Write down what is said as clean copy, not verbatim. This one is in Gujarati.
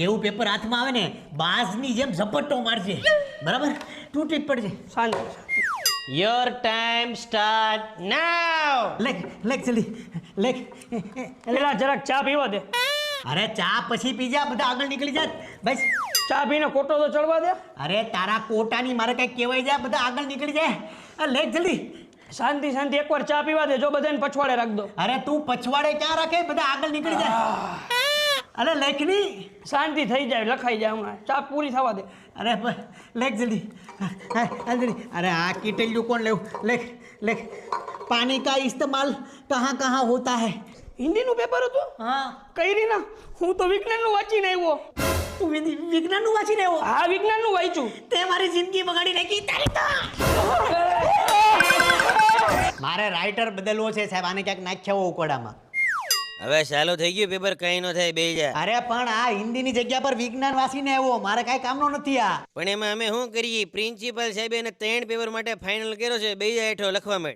એવું પેપર હાથમાં આવે ને બાજની જેમ ઝપટ્ટો મારજે, બરાબર? તૂટી પડજે. શાંતિ. યોર ટાઈમ સ્ટાર્ટ નાઉ. લેખ જલ્દી લેખ. પેલા જરાક ચા પીવા દે. અરે ચા પછી પીજા, બધા આગળ નીકળી જાત. બસ ચા પીને કોટો તો ચડવા દે. અરે તારા કોટાની મારે કઈ કહેવાય જાય, બધા આગળ નીકળી જાય. લેખ જલ્દી. શાંતિ શાંતિ, એકવાર ચા પીવા દે. જો બધાને પછવાડે રાખ દો. અરે તું પછવાડે ક્યાં રાખે, બધા આગળ નીકળી જાય. અરે લેખની. શાંતિ થઈ જાય, લખાઈ જાય હમણાં. ચા પૂરી થવા દે. અરે લેખ જલ્દી. જલ્દી. અરે આ કિટલ્યું કોણ લેવું? લેખ લેખ. પાણી का इस्तेमाल कहाँ कहाँ होता है? હિન્દીનું પેપર હતું? हाँ. કઈ રીના? હું તો વિજ્ઞાનનું વાંચીને આવ્યો. તું વિજ્ઞાનનું વાંચીને આવ્યો? હા, વિજ્ઞાનનું વાંચ્યું. તે મારી જિંદગી બગાડી નાખી તારી તો. મારે રાઇટર બદલવો છે સાહેબ, આને ક્યાંક નાખ્યા હો ઉકોડામાં. હવે ચાલુ થઈ ગયું પેપર, કઈ નો થાય, બેહી જા. અરે પણ આ હિન્દીની જગ્યા પર વિજ્ઞાન વાંચીને આવ્યો, મારે કાંઈ કામનો નથી આ. પણ એમાં અમે શું કરીએ? પ્રિન્સિપલ સાહેબે એને 3 પેપર માટે ફાઇનલ કર્યો છે, બેહી જા હેઠો લખવા માંડ.